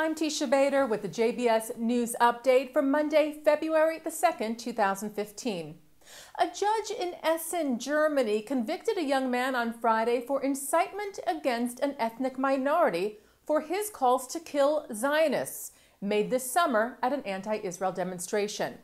I'm Teisha Bader with the JBS News Update for Monday, February the 2nd, 2015. A judge in Essen, Germany, convicted a young man on Friday for incitement against an ethnic minority for his calls to kill Zionists, made this summer at an anti-Israel demonstration.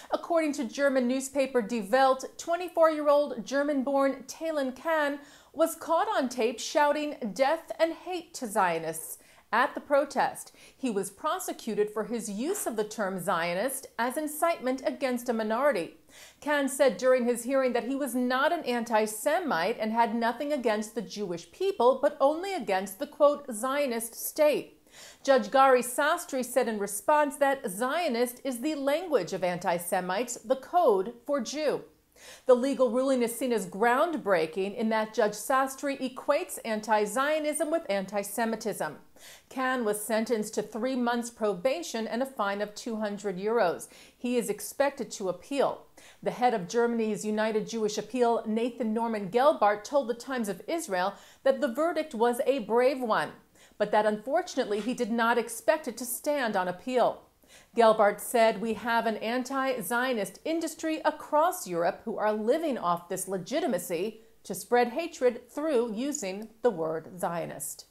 According to German newspaper Die Welt, 24-year-old German-born Talon Kahn was caught on tape shouting death and hate to Zionists at the protest. He was prosecuted for his use of the term Zionist as incitement against a minority. Kahn said during his hearing that he was not an anti-Semite and had nothing against the Jewish people, but only against the, quote, Zionist state. Judge Gary Sastry said in response that Zionist is the language of anti-Semites, the code for Jew. The legal ruling is seen as groundbreaking in that Judge Sastry equates anti-Zionism with anti-Semitism. Kahn was sentenced to 3 months probation and a fine of €200. He is expected to appeal. The head of Germany's United Jewish Appeal, Nathan Norman Gelbart, told the Times of Israel that the verdict was a brave one, but that unfortunately he did not expect it to stand on appeal. Gelbart said, "We have an anti-Zionist industry across Europe who are living off this legitimacy to spread hatred through using the word Zionist."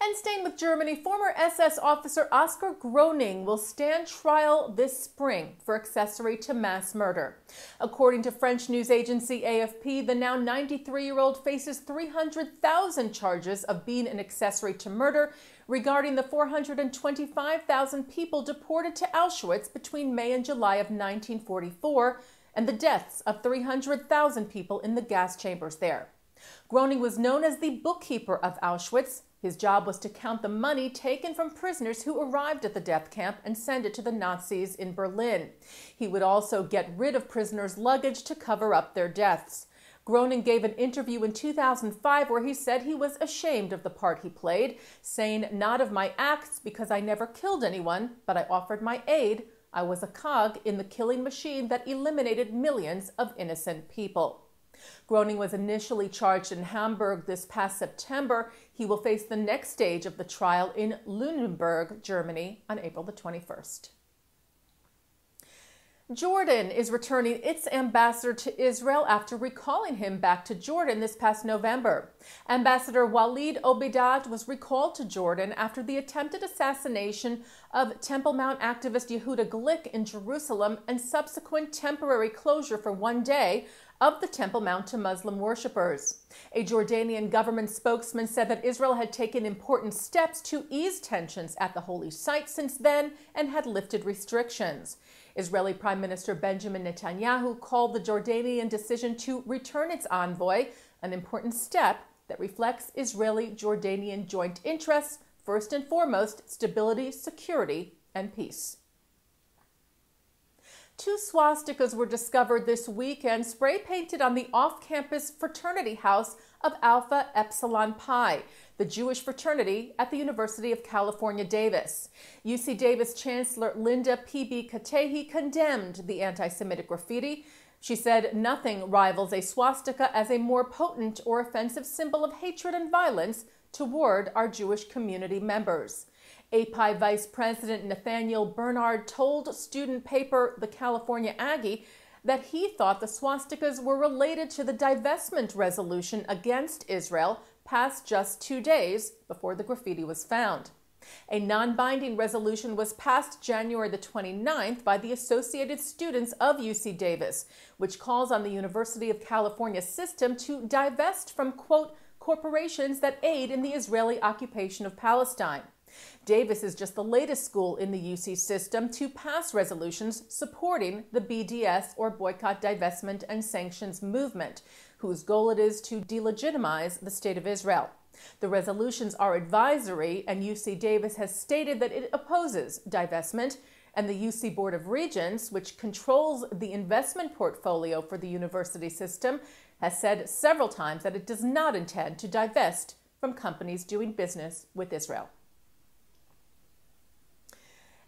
And staying with Germany, former SS officer Oskar Groening will stand trial this spring for accessory to mass murder. According to French news agency AFP, the now 93-year-old faces 300,000 charges of being an accessory to murder regarding the 425,000 people deported to Auschwitz between May and July of 1944 and the deaths of 300,000 people in the gas chambers there. Groening was known as the bookkeeper of Auschwitz. His job was to count the money taken from prisoners who arrived at the death camp and send it to the Nazis in Berlin. He would also get rid of prisoners' luggage to cover up their deaths. Groening gave an interview in 2005 where he said he was ashamed of the part he played, saying, "Not of my acts because I never killed anyone, but I offered my aid. I was a cog in the killing machine that eliminated millions of innocent people." Groening was initially charged in Hamburg this past September. He will face the next stage of the trial in Lüneburg, Germany, on April the 21st. Jordan is returning its ambassador to Israel after recalling him back to Jordan this past November. Ambassador Walid Obeidad was recalled to Jordan after the attempted assassination of Temple Mount activist Yehuda Glick in Jerusalem and subsequent temporary closure for 1 day of the Temple Mount to Muslim worshippers. A Jordanian government spokesman said that Israel had taken important steps to ease tensions at the holy site since then and had lifted restrictions. Israeli Prime Minister Benjamin Netanyahu called the Jordanian decision to return its envoy an important step that reflects Israeli-Jordanian joint interests, first and foremost, stability, security, and peace. 2 swastikas were discovered this week and spray-painted on the off-campus fraternity house of Alpha Epsilon Pi, the Jewish fraternity at the University of California, Davis. UC Davis Chancellor Linda P.B. Katehi condemned the anti-Semitic graffiti. She said nothing rivals a swastika as a more potent or offensive symbol of hatred and violence toward our Jewish community members. API Vice President Nathaniel Bernard told student paper The California Aggie that he thought the swastikas were related to the divestment resolution against Israel passed just 2 days before the graffiti was found. A non-binding resolution was passed January the 29th by the Associated Students of UC Davis, which calls on the University of California system to divest from, quote, corporations that aid in the Israeli occupation of Palestine. Davis is just the latest school in the UC system to pass resolutions supporting the BDS, or Boycott, Divestment, and Sanctions movement, whose goal it is to delegitimize the State of Israel. The resolutions are advisory, and UC Davis has stated that it opposes divestment, and the UC Board of Regents, which controls the investment portfolio for the university system, has said several times that it does not intend to divest from companies doing business with Israel.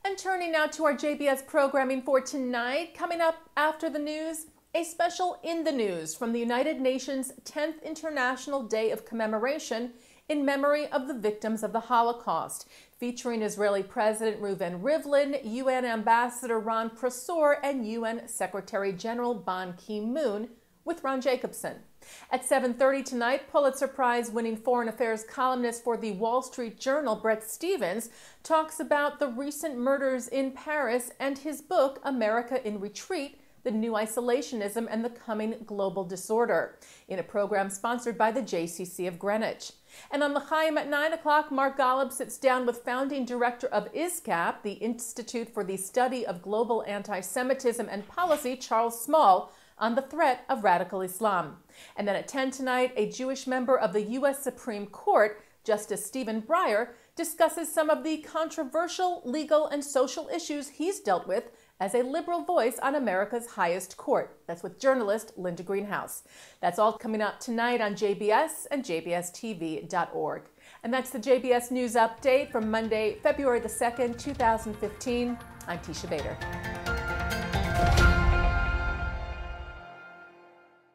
And turning now to our JBS programming for tonight, coming up after the news, a special In the News from the United Nations 10th International Day of Commemoration in memory of the victims of the Holocaust, featuring Israeli President Reuven Rivlin, UN Ambassador Ron Prosor, and UN Secretary General Ban Ki-moon, with Ron Jacobson. At 7:30 tonight, Pulitzer Prize-winning foreign affairs columnist for the Wall Street Journal, Bret Stephens, talks about the recent murders in Paris and his book, America in Retreat, The New Isolationism and the Coming Global Disorder, in a program sponsored by the JCC of Greenwich. And on L'chaim at 9 o'clock, Mark Golub sits down with founding director of ISCAP, the Institute for the Study of Global Anti-Semitism and Policy, Charles Small, on the threat of radical Islam. And then at 10 tonight, a Jewish member of the U.S. Supreme Court, Justice Stephen Breyer, discusses some of the controversial legal and social issues he's dealt with as a liberal voice on America's highest court. That's with journalist Linda Greenhouse. That's all coming up tonight on JBS and jbstv.org. And that's the JBS News Update from Monday, February the 2nd, 2015. I'm Teisha Bader.